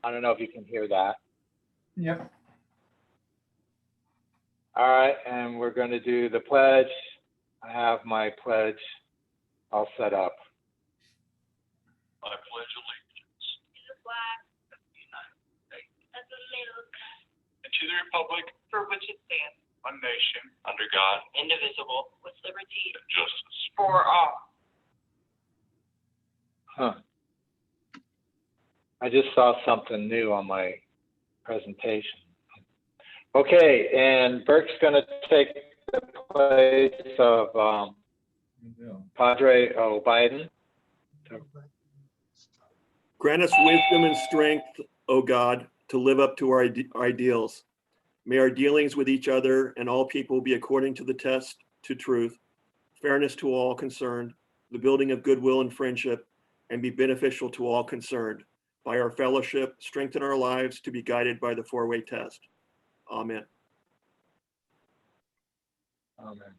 I don't know if you can hear that. Yep. All right, and we're going to do the pledge. I have my pledge all set up. I pledge allegiance to the flag to the United States of America, and to the republic for which it stands, one nation, under God, indivisible, with liberty and justice. for all. Huh. I just saw something new on my presentation. Okay, and Burke's going to take the place of Padre Almaden. Grant us wisdom and strength, O God, to live up to our ideals. May our dealings with each other and all people be according to the test to truth, fairness to all concerned, the building of goodwill and friendship, and be beneficial to all concerned. By our fellowship, strengthen our lives to be guided by the four-way test. Amen. Amen.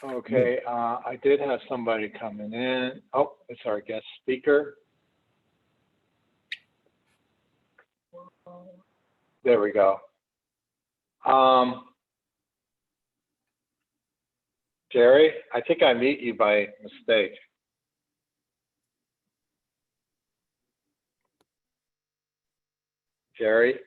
Okay, I did have somebody coming in. Oh, it's our guest speaker. There we go. Jerry, I think I meet you by mistake. Jerry?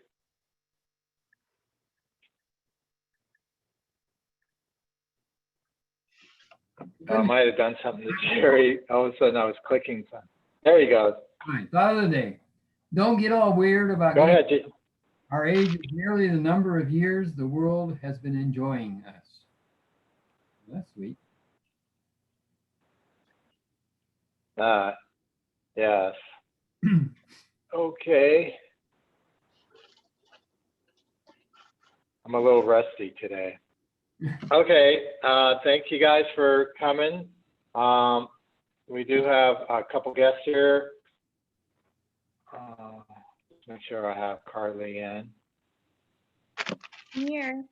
I might have done something to Jerry. All of a sudden I was clicking something. There he goes. All right, thought of the day. Don't get all weird about Go ahead. our age is merely the number of years the world has been enjoying us. That's sweet. Yes. Okay. I'm a little rusty today. Okay, thank you guys for coming. We do have a couple guests here. Make sure I have Carly in. Here.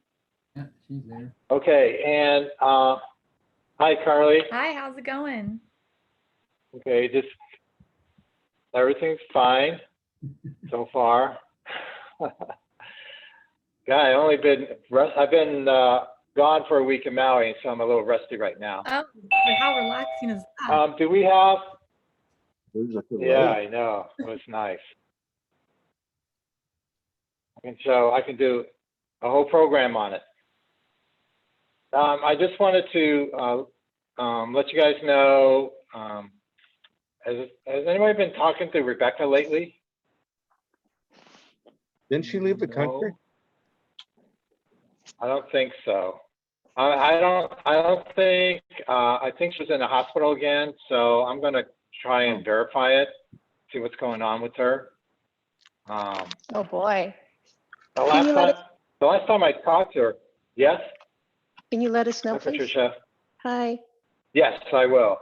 Yeah, she's there. Okay, and hi, Carly. Hi, how's it going? Okay, just everything's fine so far. Yeah, I've been gone for a week in Maui, so I'm a little rusty right now. Oh, but how relaxing is that? Do we have? Yeah, I know. It was nice. I can do a whole program on it. I just wanted to let you guys know. Has anybody been talking to Rebecca lately? Didn't she leave the country? No. I don't think so. I don't think. I think she's in the hospital again. So I'm going to try and verify it, see what's going on with her. Oh boy. The last time I talked to her, yes. Can you let us know, Hi, please? Patricia. Hi. Yes, I will.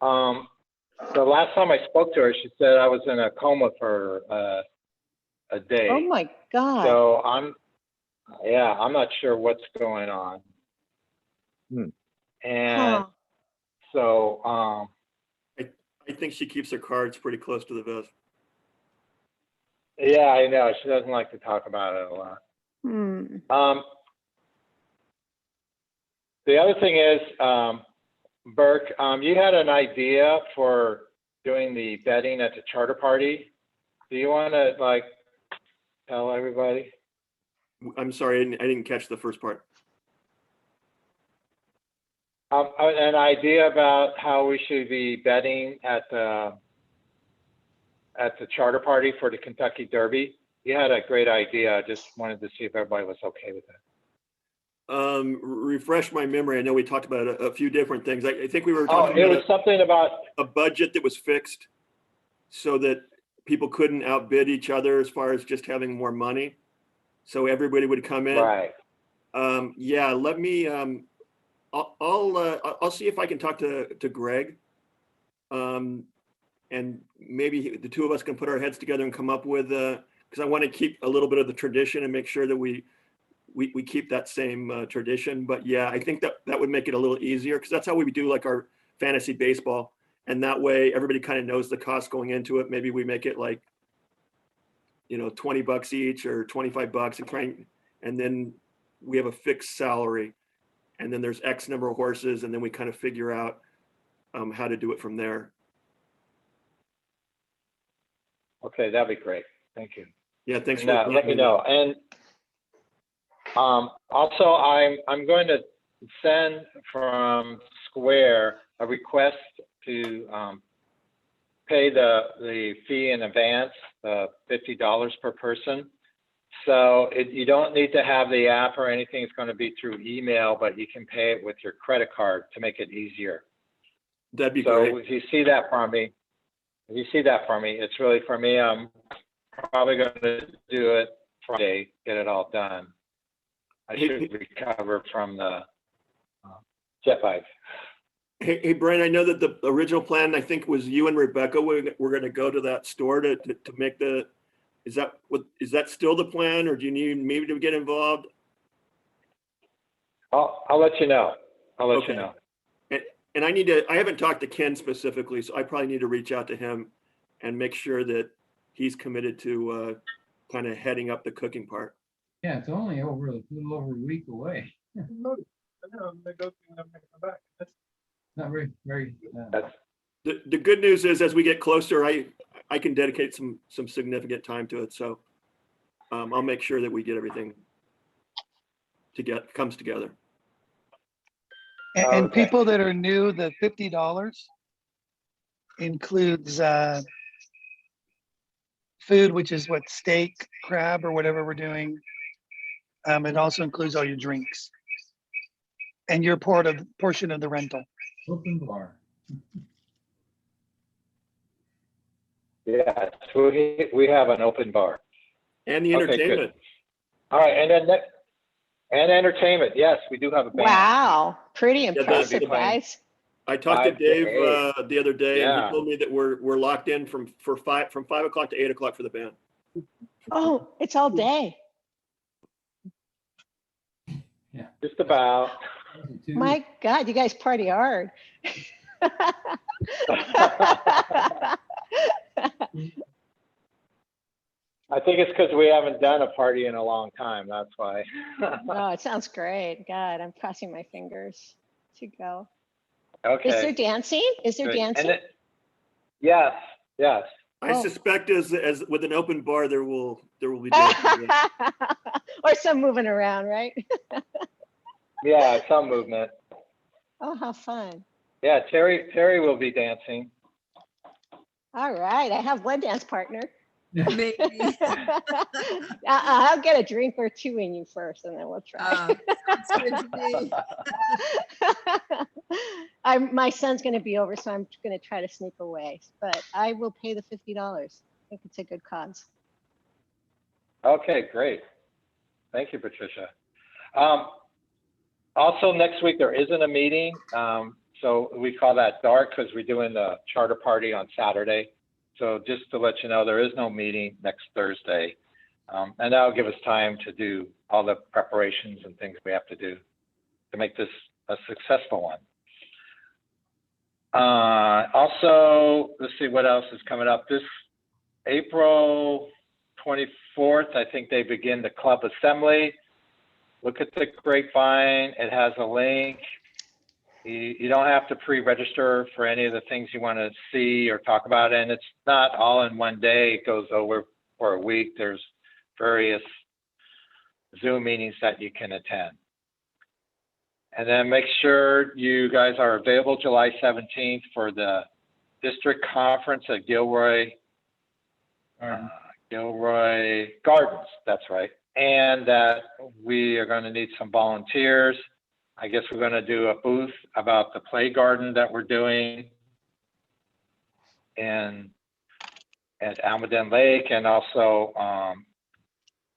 The last time I spoke to her, she said I was in a coma for a day. Oh my God. So I'm not sure what's going on. And so I think she keeps her cards pretty close to the vest. yeah, I know she doesn't like to talk about it a lot. The other thing is, Burke, you had an idea for doing the betting at the charter party. Do you want to tell everybody? I'm sorry, I didn't catch the first part. An idea about how we should be betting at the charter party for the Kentucky Derby. You had a great idea. I just wanted to see if everybody was okay with it. Refresh my memory. I know we talked about a few different things. I think we were talking it about was something about a budget that was fixed so that people couldn't outbid each other as far as just having more money. So everybody would come in. Right. Yeah, let me, I'll see if I can talk to Greg. And maybe the two of us can put our heads together and come up with, because I want to keep a little bit of the tradition and make sure that we keep that same tradition. But yeah, I think that would make it a little easier because that's how we do like our fantasy baseball. And that way, everybody kind of knows the cost going into it. Maybe we make it like, $20 each or $25 and then we have a fixed salary. And then there's X number of horses, and then we kind of figure out how to do it from there. Okay, that'd be great. Thank you. Yeah, thanks And, for let me know. And also, I'm going to send from Square a request to pay the fee in advance, $50 per person. So you don't need to have the app or anything. It's going to be through email, but you can pay it with your credit card to make it easier. That'd be So great. if you see that from me, it's really for me. I'm probably going to do it Friday, get it all done. I should recover from the jet lag. Hey, Brian, I know that the original plan, I think, was you and Rebecca were going to go to that store to make is that still the plan, or do you need me to get involved? I'll let you know. I'll let you know. And I haven't talked to Ken specifically, so I probably need to reach out to him and make sure that he's committed to kind of heading up the cooking part. Yeah, it's only a little over a week away. Not very. The good news is, as we get closer, I can dedicate some significant time to it. So I'll make sure that we get everything comes together. And Okay. people that are new, the $50 includes food, which is what, steak, crab, or whatever we're doing. It also includes all your drinks and your portion of the rental. Open bar. Yeah, so we have an open bar. And the Okay, good. entertainment. All right, and entertainment. Yes, we do have a band. Wow, pretty that's impressive, the plan. guys. I talked to 5 to Dave 8. the other day, and Yeah. he told me that we're locked in from 5 o'clock to 8 o'clock for the band. Oh, it's all day. Just about. My God, you guys party hard. I think it's because we haven't done a party in a long time. That's why. No, it sounds great. God, I'm crossing my fingers to go. Okay. Is there dancing? Is there great. dancing? And yes. I Oh. suspect as with an open bar, there will be dancing. Or some moving around, right? Yeah, some movement. Oh, how fun. Yeah, Terry will be dancing. All right, I have one dance partner. Maybe. I'll get a drink or two in you first, and then we'll try. Sounds good to me. My son's going to be over, so I'm going to try to sneak away. But I will pay the $50. I think it's a good cause. Okay, great. Thank you, Patricia. Also, next week there isn't a meeting, so we call that dark because we're doing the charter party on Saturday. So just to let you know, there is no meeting next Thursday, and that'll give us time to do all the preparations and things we have to do to make this a successful one. Also, let's see what else is coming up. This April 24th, I think they begin the club assembly. Look at the grapevine. It has a link. You don't have to pre-register for any of the things you want to see or talk about. And it's not all in one day. It goes over for a week. There's various Zoom meetings that you can attend. And then make sure you guys are available July 17th for the district conference at Gilroy Gardens. That's right. And that we are going to need some volunteers. I guess we're going to do a booth about the play garden that we're doing at Almaden Lake. And also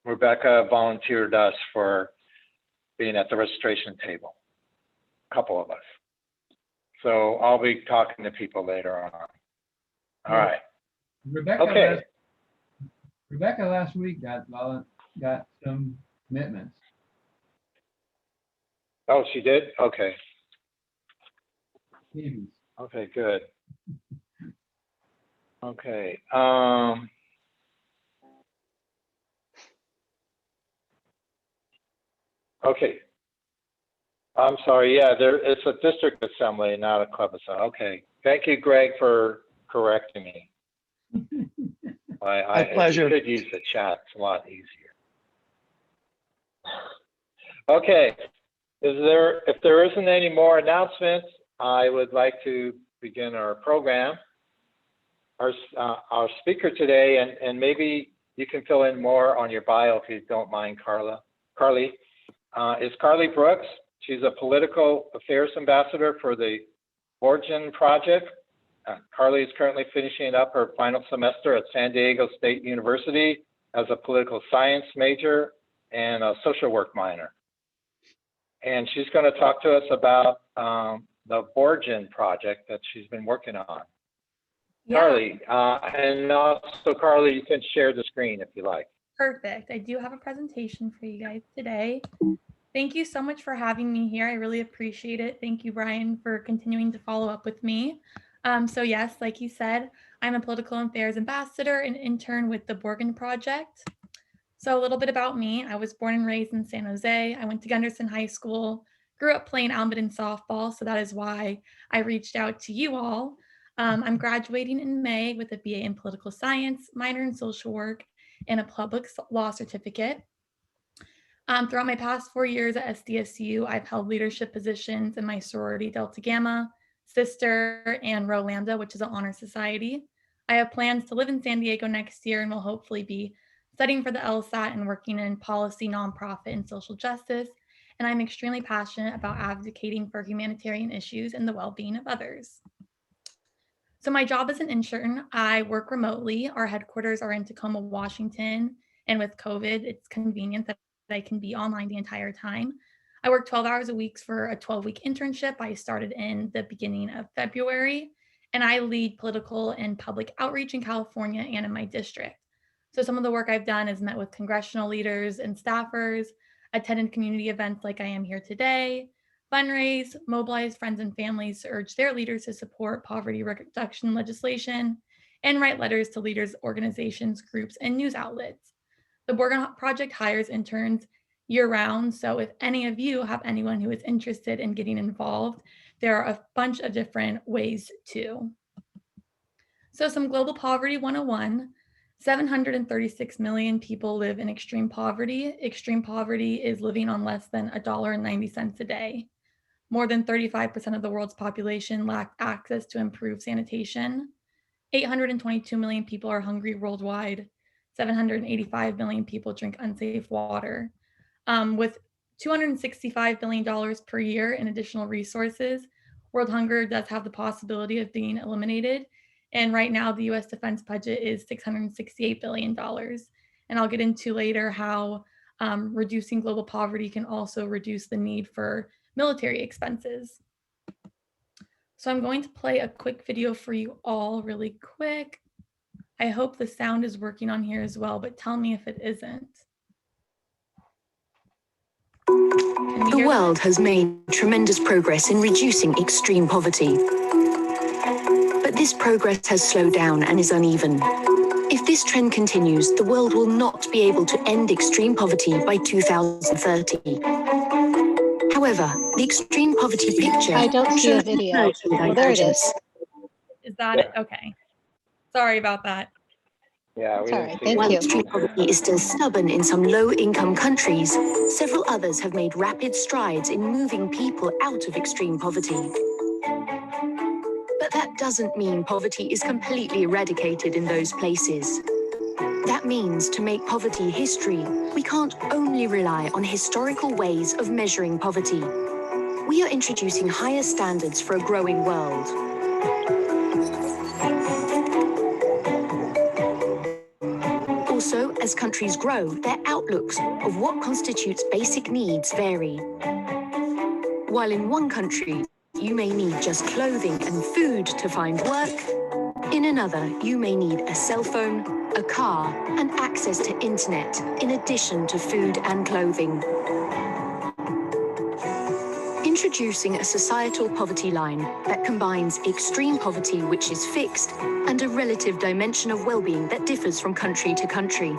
Rebecca volunteered us for being at the registration table, a couple of us. So I'll be talking to people later on. All right. Rebecca last week got some commitments. Oh, she did? Okay. Babies. Okay, good. Okay. Okay. I'm sorry. Yeah, it's a district assembly, not a club assembly. Okay. Thank you, Greg, for correcting me. My pleasure. You could use the chat. It's a lot easier. Okay. If there isn't any more announcements, I would like to begin our program. Our speaker today, and maybe you can fill in more on your bio if you don't mind, Carly, is Carly Brooks. She's a political affairs ambassador for the Borgen Project. Carly is currently finishing up her final semester at San Diego State University as a political science major and a social work minor. And she's going to talk to us about the Borgen Project that she's been working on. Yeah. Carly, and also Carly, you can share the screen if you like. Perfect. I do have a presentation for you guys today. Thank you so much for having me here. I really appreciate it. Thank you, Brian, for continuing to follow up with me. So yes, like you said, I'm a political affairs ambassador and intern with the Borgen Project. So a little bit about me. I was born and raised in San Jose. I went to Gunderson High School, grew up playing Almaden softball. So that is why I reached out to you all. I'm graduating in May with a BA in political science, minor in social work, and a public law certificate. Throughout my past 4 years at SDSU, I've held leadership positions in my sorority Delta Gamma, Sister, and Rho Lambda, which is an honor society. I have plans to live in San Diego next year and will hopefully be studying for the LSAT and working in policy, nonprofit, and social justice. And I'm extremely passionate about advocating for humanitarian issues and the well-being of others. So my job as an intern, I work remotely. Our headquarters are in Tacoma, Washington. And with COVID, it's convenient that I can be online the entire time. I work 12 hours a week for a 12-week internship. I started in the beginning of February, and I lead political and public outreach in California and in my district. So some of the work I've done is met with congressional leaders and staffers, attended community events like I am here today, fundraise, mobilize friends and families to urge their leaders to support poverty reduction legislation, and write letters to leaders, organizations, groups, and news outlets. The Borgen Project hires interns year-round, so if any of you have anyone who is interested in getting involved, there are a bunch of different ways too. So some global poverty 101. 736 million people live in extreme poverty. Extreme poverty is living on less than $1.90 a day. More than 35% of the world's population lack access to improved sanitation. 822 million people are hungry worldwide. 785 million people drink unsafe water. With $265 billion per year in additional resources, world hunger does have the possibility of being eliminated. And right now, the US defense budget is $668 billion. And I'll get into later how reducing global poverty can also reduce the need for military expenses. So I'm going to play a quick video for you all really quick. I hope the sound is working on here as well, but tell me if it isn't. The world has made tremendous progress in reducing extreme poverty. But this progress has slowed down and is uneven. If this trend continues, the world will not be able to end extreme poverty by 2030. However, the extreme poverty picture I don't see a shows video. no Oh, there it is. Is that it? Okay. Sorry about that. Yeah, It's we all didn't right. see Thank it. While you. extreme poverty is still stubborn in some low-income countries, several others have made rapid strides in moving people out of extreme poverty. But that doesn't mean poverty is completely eradicated in those places. That means to make poverty history, we can't only rely on historical ways of measuring poverty. We are introducing higher standards for a growing world. Also, as countries grow, their outlooks of what constitutes basic needs vary. While in one country, you may need just clothing and food to find work, in another, you may need a cell phone, a car, and access to internet, in addition to food and clothing. In introducing a societal poverty line that combines extreme poverty, which is fixed, and a relative dimension of well-being that differs from country to country.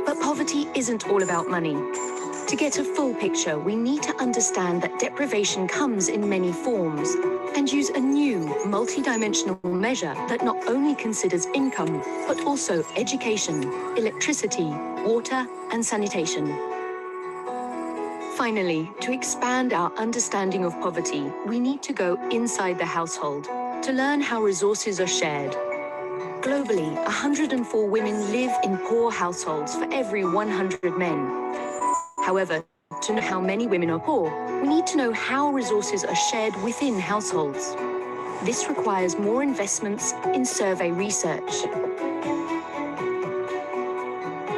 But poverty isn't all about money. To get a full picture, we need to understand that deprivation comes in many forms and use a new multidimensional measure that not only considers income, but also education, electricity, water, and sanitation. Finally, to expand our understanding of poverty, we need to go inside the household to learn how resources are shared. Globally, 104 women live in poor households for every 100 men. However, to know how many women are poor, we need to know how resources are shared within households. This requires more investments in survey research.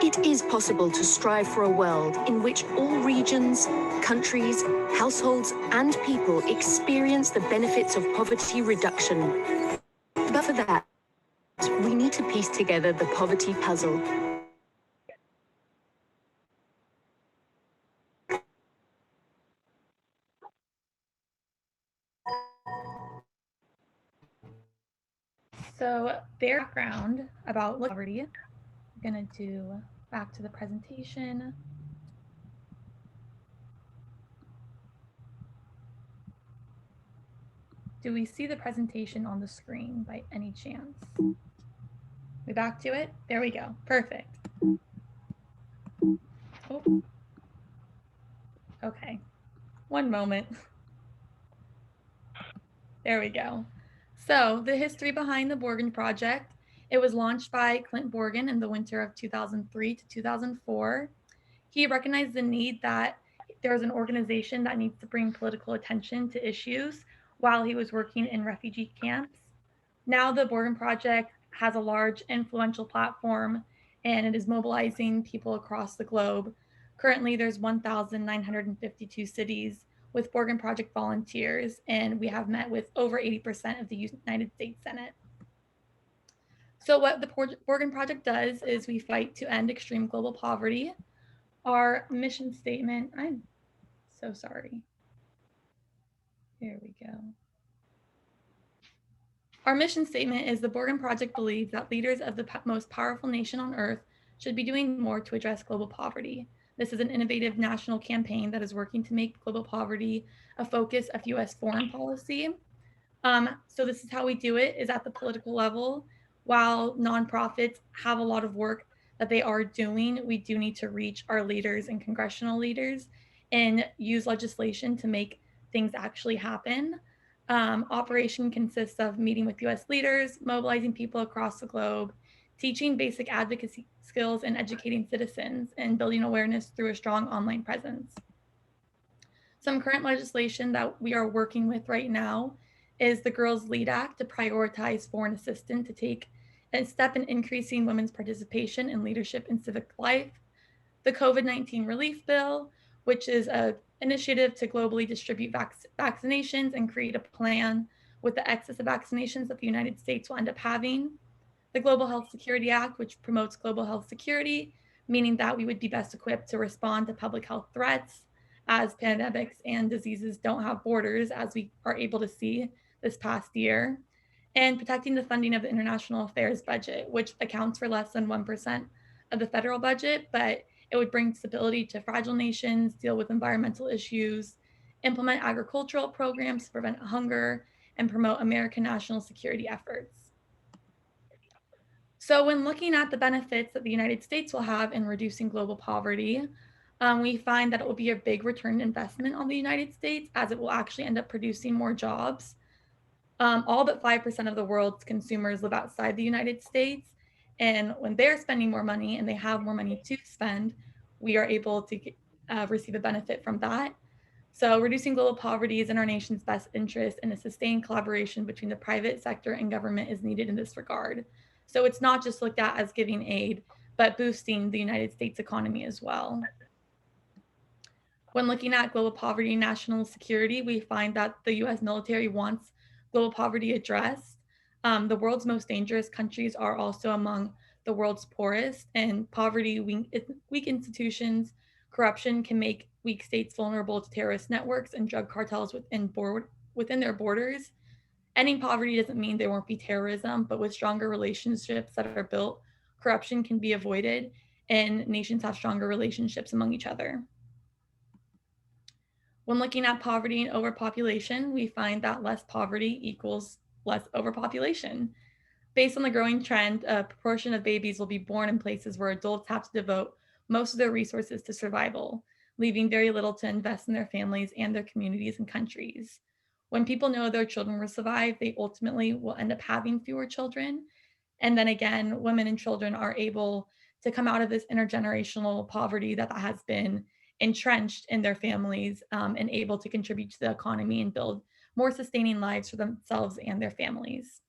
It is possible to strive for a world in which all regions, countries, households, and people experience the benefits of poverty reduction. But for that, we need to piece together the poverty puzzle. So their background about poverty, I'm gonna do back to the presentation. Do we see the presentation on the screen by any chance? We back to it? There we go, perfect. Oh. Okay, one moment. There we go. So the history behind the Borgen Project, it was launched by Clint Borgen in the winter of 2003 to 2004. He recognized the need that there was an organization that needs to bring political attention to issues while he was working in refugee camps. Now the Borgen Project has a large influential platform and it is mobilizing people across the globe. Currently, there's 1,952 cities with Borgen Project volunteers, and we have met with over 80% of the United States Senate. So what the Borgen Project does is we fight to end extreme global poverty. Our mission statement, I'm so sorry. Here we go. Our mission statement is the Borgen Project believes that leaders of the most powerful nation on earth should be doing more to address global poverty. This is an innovative national campaign that is working to make global poverty a focus of US foreign policy. So this is how we do it, is at the political level. While nonprofits have a lot of work that they are doing, we do need to reach our leaders and congressional leaders and use legislation to make things actually happen. Operation consists of meeting with US leaders, mobilizing people across the globe, teaching basic advocacy skills and educating citizens, and building awareness through a strong online presence. Some current legislation that we are working with right now is the Girls Lead Act to prioritize foreign assistance to take a step in increasing women's participation in leadership and civic life. The COVID-19 Relief Bill, which is an initiative to globally distribute vaccinations and create a plan with the excess of vaccinations that the United States will end up having. The Global Health Security Act, which promotes global health security, meaning that we would be best equipped to respond to public health threats as pandemics and diseases don't have borders, as we are able to see this past year. And protecting the funding of the international affairs budget, which accounts for less than 1% of the federal budget, but it would bring stability to fragile nations, deal with environmental issues, implement agricultural programs to prevent hunger, and promote American national security efforts. So when looking at the benefits that the United States will have in reducing global poverty, we find that it will be a big return investment on the United States, as it will actually end up producing more jobs. All but 5% of the world's consumers live outside the United States. And when they're spending more money and they have more money to spend, we are able to receive a benefit from that. So reducing global poverty is in our nation's best interest, and a sustained collaboration between the private sector and government is needed in this regard. So it's not just looked at as giving aid, but boosting the United States economy as well. When looking at global poverty and national security, we find that the US military wants global poverty addressed. The world's most dangerous countries are also among the world's poorest, and poverty, weak institutions, corruption can make weak states vulnerable to terrorist networks and drug cartels within their borders. Ending poverty doesn't mean there won't be terrorism, but with stronger relationships that are built, corruption can be avoided and nations have stronger relationships among each other. When looking at poverty and overpopulation, we find that less poverty equals less overpopulation. Based on the growing trend, a proportion of babies will be born in places where adults have to devote most of their resources to survival, leaving very little to invest in their families and their communities and countries. When people know their children will survive, they ultimately will end up having fewer children. And then again, women and children are able to come out of this intergenerational poverty that has been entrenched in their families and able to contribute to the economy and build more sustaining lives for themselves and their families.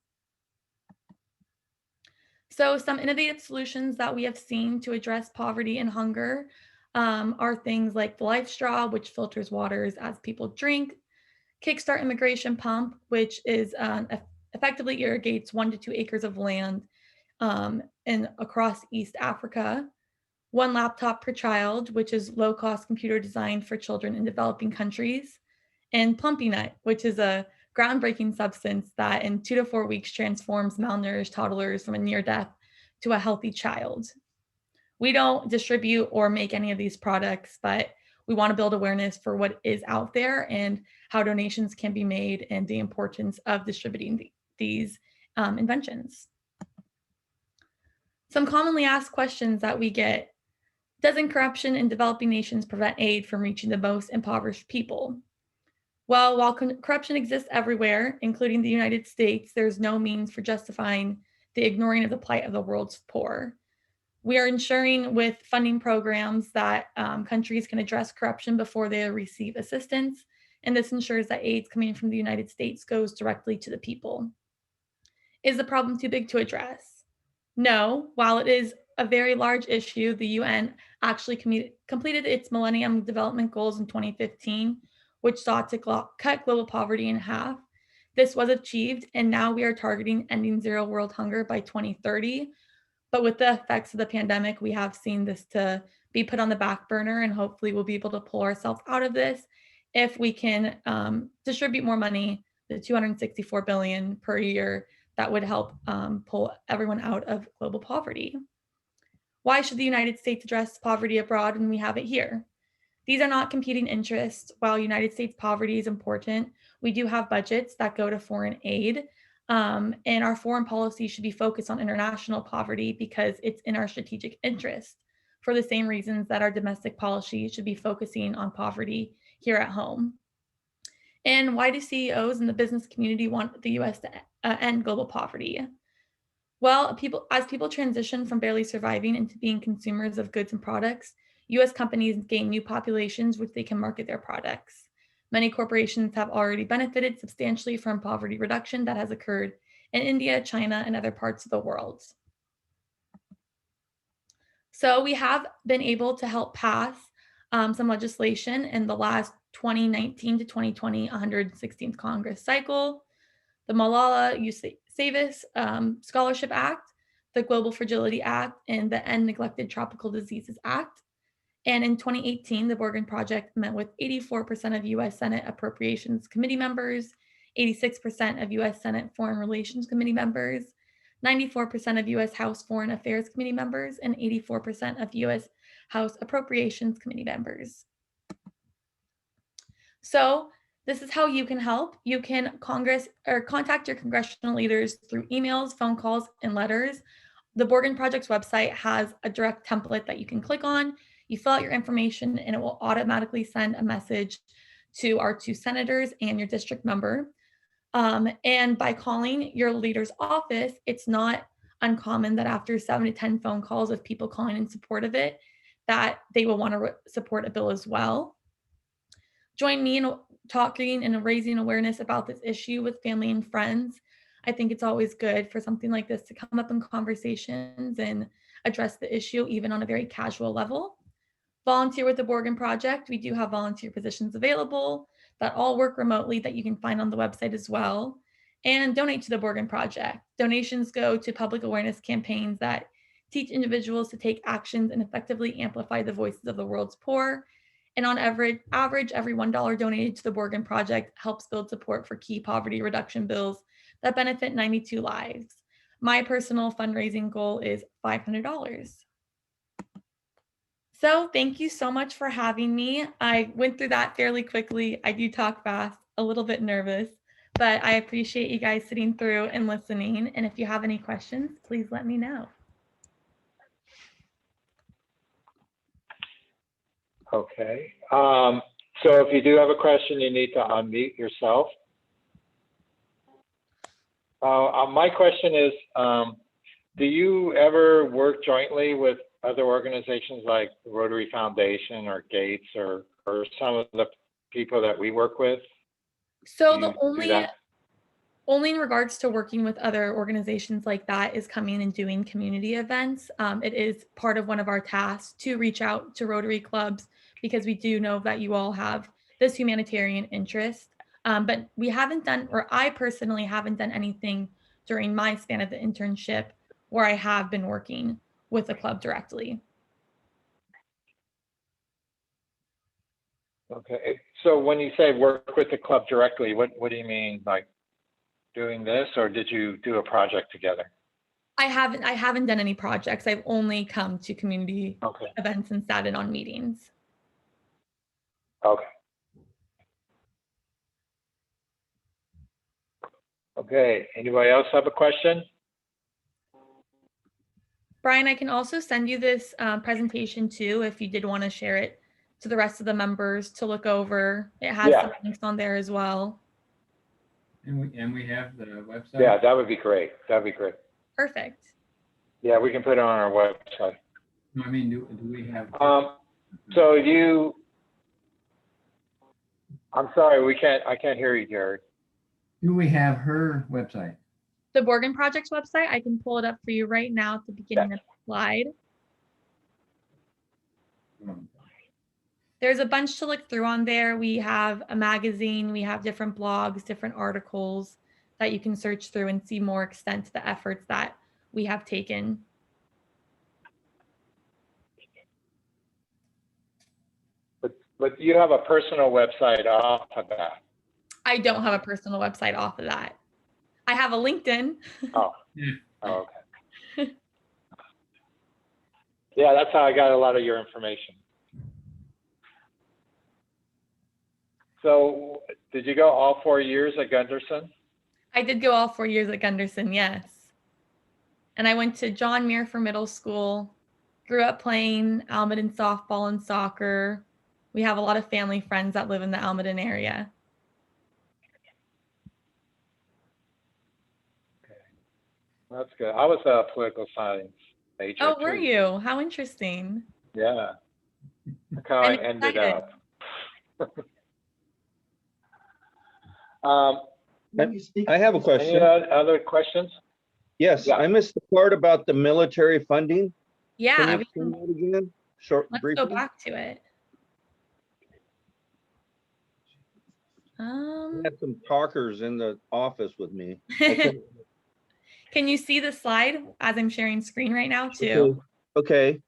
So some innovative solutions that we have seen to address poverty and hunger are things like the Life Straw, which filters waters as people drink, Kickstart Immigration Pump, which is effectively irrigates 1 to 2 acres of land across East Africa, One Laptop Per Child, which is low-cost computer designed for children in developing countries, and Plumpy Nut, which is a groundbreaking substance that in 2 to 4 weeks transforms malnourished toddlers from a near death to a healthy child. We don't distribute or make any of these products, but we want to build awareness for what is out there and how donations can be made and the importance of distributing these inventions. Some commonly asked questions that we get: doesn't corruption in developing nations prevent aid from reaching the most impoverished people? Well, while corruption exists everywhere, including the United States, there's no means for justifying the ignoring of the plight of the world's poor. We are ensuring with funding programs that countries can address corruption before they receive assistance, and this ensures that aid coming from the United States goes directly to the people. Is the problem too big to address? No. While it is a very large issue, the UN actually completed its Millennium Development Goals in 2015, which sought to cut global poverty in half. This was achieved, and now we are targeting ending zero world hunger by 2030. But with the effects of the pandemic, we have seen this to be put on the back burner, and hopefully we'll be able to pull ourselves out of this if we can distribute more money, the $264 billion per year, that would help pull everyone out of global poverty. Why should the United States address poverty abroad when we have it here? These are not competing interests. While United States poverty is important, we do have budgets that go to foreign aid. And our foreign policy should be focused on international poverty because it's in our strategic interest, for the same reasons that our domestic policy should be focusing on poverty here at home. And why do CEOs and the business community want the US to end global poverty? Well, as people transition from barely surviving into being consumers of goods and products, US companies gain new populations which they can market their products. Many corporations have already benefited substantially from poverty reduction that has occurred in India, China, and other parts of the world. So we have been able to help pass some legislation in the last 2019 to 2020 116th Congress cycle: the Malala Yousafzai Scholarship Act, the Global Fragility Act, and the End Neglected Tropical Diseases Act. And in 2018, the Borgen Project met with 84% of US Senate Appropriations Committee members, 86% of US Senate Foreign Relations Committee members, 94% of US House Foreign Affairs Committee members, and 84% of US House Appropriations Committee members. So this is how you can help. You can contact your congressional leaders through emails, phone calls, and letters. The Borgen Project's website has a direct template that you can click on. You fill out your information and it will automatically send a message to our 2 senators and your district member. And by calling your leader's office, it's not uncommon that after 7 to 10 phone calls of people calling in support of it, that they will want to support a bill as well. Join me in talking and raising awareness about this issue with family and friends. I think it's always good for something like this to come up in conversations and address the issue, even on a very casual level. Volunteer with the Borgen Project. We do have volunteer positions available that all work remotely that you can find on the website as well. And donate to the Borgen Project. Donations go to public awareness campaigns that teach individuals to take actions and effectively amplify the voices of the world's poor. And on average, every $1 donated to the Borgen Project helps build support for key poverty reduction bills that benefit 92 lives. My personal fundraising goal is $500. So thank you so much for having me. I went through that fairly quickly. I do talk fast, a little bit nervous, but I appreciate you guys sitting through and listening. And if you have any questions, please let me know. Okay. So if you do have a question, you need to unmute yourself. My question is, do you ever work jointly with other organizations like the Rotary Foundation or Gates or some of the people that we work with? So Do the you do only that? only in regards to working with other organizations like that is coming and doing community events. It is part of one of our tasks to reach out to Rotary clubs because we do know that you all have this humanitarian interest. But we haven't done, or I personally haven't done anything during my span of the internship where I have been working with a club directly. Okay. So when you say work with the club directly, what do you mean? Like doing this, or did you do a project together? I haven't done any projects. I've only come to community events and sat in on meetings. Okay. Okay. Anybody else have a question? Brian, I can also send you this presentation too, if you did want to share it to the rest of the members to look over. It has some links on there as well. And we have the website? Yeah, that would be great. That'd be great. Perfect. Yeah, we can put it on our website. No, I mean, do we have? So I'm sorry, I can't hear you, Jared. Do we have her website? The Borgen Project's website, I can pull it up for you right now at the beginning of the slide. There's a bunch to look through on there. We have a magazine, we have different blogs, different articles that you can search through and see more extent to the efforts that we have taken. But you have a personal website off of that. I don't have a personal website off of that. I have a LinkedIn. Oh, okay. Yeah, that's how I got a lot of your information. So did you go all 4 years at Gunderson? I did go all 4 years at Gunderson, yes. And I went to John Muir for middle school, grew up playing Almaden softball and soccer. We have a lot of family friends that live in the Almaden area. Okay, that's good. I was a political science major. Oh, were too. you? How interesting. Yeah, that's how I ended up. I have a question. Any other questions? Yes, Yeah. I missed the part about the military funding. Yeah, Can you explain that again? let's Briefly? go back to it. I had some talkers in the office with me. Can you see the slide as I'm sharing screen right now too? Okay.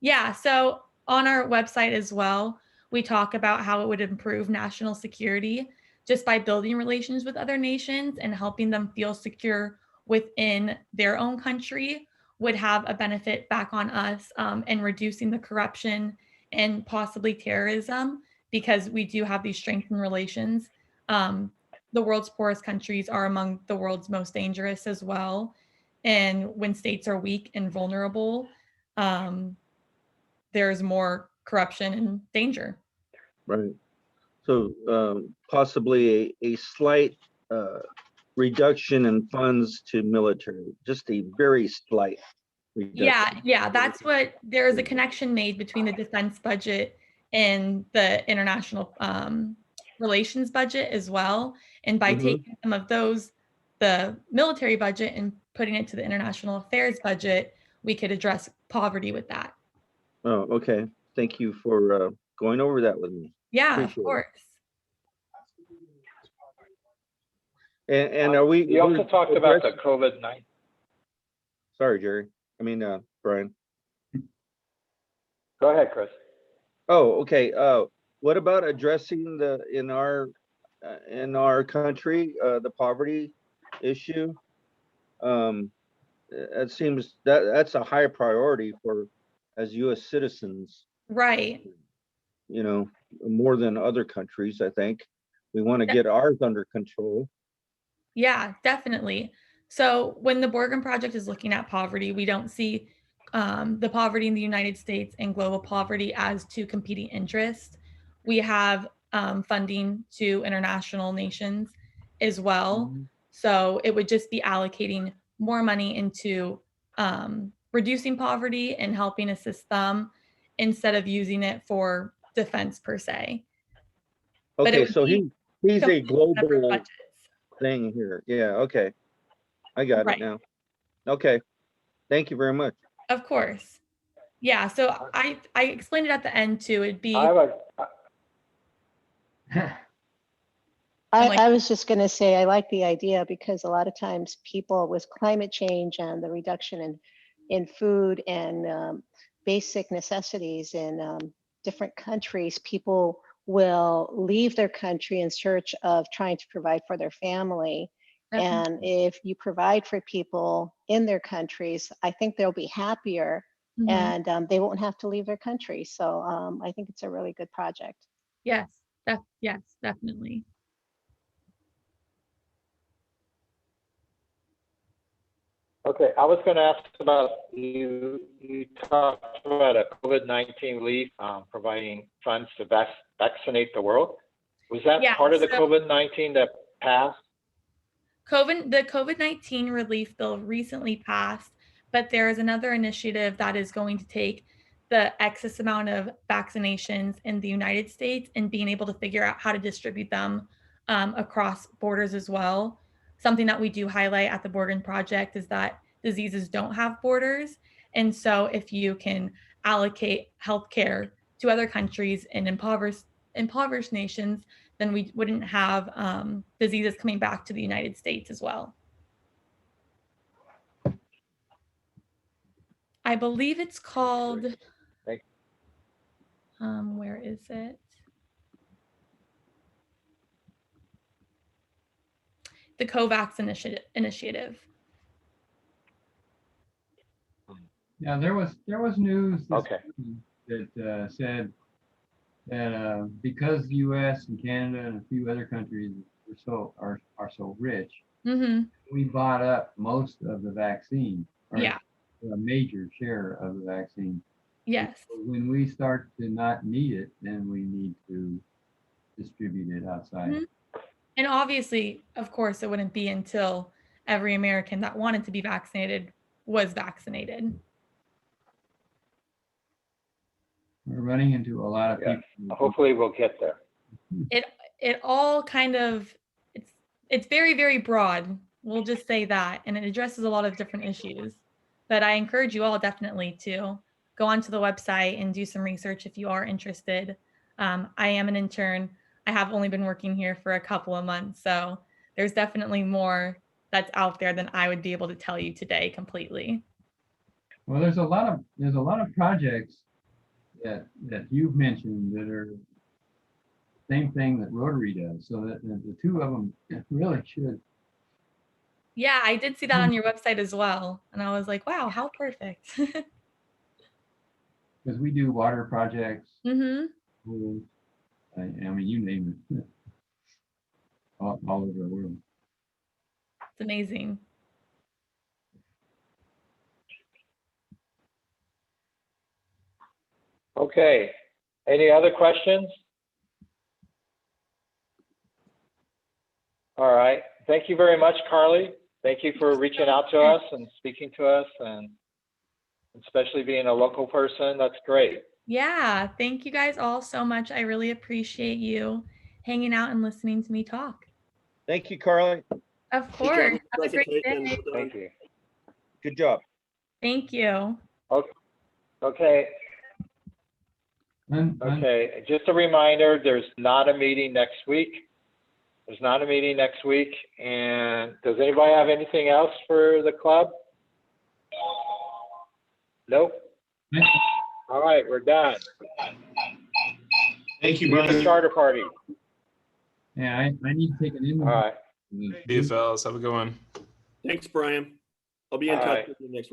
Yeah, so on our website as well, we talk about how it would improve national security just by building relations with other nations and helping them feel secure within their own country would have a benefit back on us and reducing the corruption and possibly terrorism because we do have these strengthened relations. The world's poorest countries are among the world's most dangerous as well. And when states are weak and vulnerable, there's more corruption and danger. Right. So possibly a slight reduction in funds to military, just a very slight reduction. Yeah, that's what, there is a connection made between the defense budget and the international relations budget as well. And by taking some of those, the military budget, and putting it to the international affairs budget, we could address poverty with that. Oh, okay. Thank you for going over that with me. Yeah, Appreciate of course. And are we? You also talked about the COVID-19. Sorry, Jerry. I mean, Brian. Go ahead, Chris. Oh, okay. What about addressing in our country, the poverty issue? It seems that's a high priority for as U.S. citizens, Right. you know, more than other countries, I think. We want to get ours under control. Yeah, definitely. So when the Borgen Project is looking at poverty, we don't see the poverty in the United States and global poverty as two competing interests. We have funding to international nations as well. So it would just be allocating more money into reducing poverty and helping assist them instead of using it for defense per se. But it Okay, would so be he's a completely separate global budgets. thing here. Yeah, okay. I got Right. it now. Okay. Thank you very much. Of course. Yeah, so I explained it at the end too. It'd be I have a, like- I was just going to say, I like the idea because a lot of times people with climate change and the reduction in food and basic necessities in different countries, people will leave their country in search of trying to provide for their family. And if you provide for people in their countries, I think they'll be happier and they won't have to leave their country. So I think it's a really good project. yes, yes, definitely. okay, I was going to ask about you talked about a COVID-19 relief, providing funds to vaccinate the world. Was that Yeah, part of the so- COVID-19 that passed? The COVID-19 relief bill recently passed, but there is another initiative that is going to take the excess amount of vaccinations in the United States and being able to figure out how to distribute them across borders as well. Something that we do highlight at the Borgen Project is that diseases don't have borders. And so if you can allocate healthcare to other countries and impoverished nations, then we wouldn't have diseases coming back to the United States as well. I believe it's called, where is it? The COVAX initiative. Yeah, there was news this Okay. week that said that because the U.S. and Canada and a few other countries are so rich, we bought up most of the vaccine, or Yeah. a major share of the vaccine. Yes. So when we start to not need it, then we need to distribute it outside. And obviously, of course, it wouldn't be until every American that wanted to be vaccinated was vaccinated. We're running into a lot of Yeah. people. Hopefully we'll get there. It all kind of, it's very, very broad. We'll just say that. And it addresses a lot of different issues. But I encourage you all definitely to go onto the website and do some research if you are interested. I am an intern. I have only been working here for a couple of months. So there's definitely more that's out there than I would be able to tell you today completely. Well, there's a lot of projects that you've mentioned that are the same thing that Rotary does. So that the two of them really should. Yeah, I did see that on your website as well. And I was like, wow, how perfect. Because we do water projects. Mm-hmm. I mean, you name it. All over the world. It's amazing. Okay. Any other questions? All right. Thank you very much, Carly. Thank you for reaching out to us and speaking to us, and especially being a local person. That's great. Yeah, thank you guys all so much. I really appreciate you hanging out and listening to me talk. Thank you, Carly. Of Good job course. with the Have a great presentation. day. Well done. Thank you. Good job. Thank you. Okay. Okay. Just a reminder, there's not a meeting next week. And does anybody have anything else for the club? Nope. All right, we're done. Thank you, See you at the Brian. charter party. Yeah, I need to take an All right. inventory. See you, fellas. Have a good one. Thanks, Brian. I'll be in All touch right. with you next week.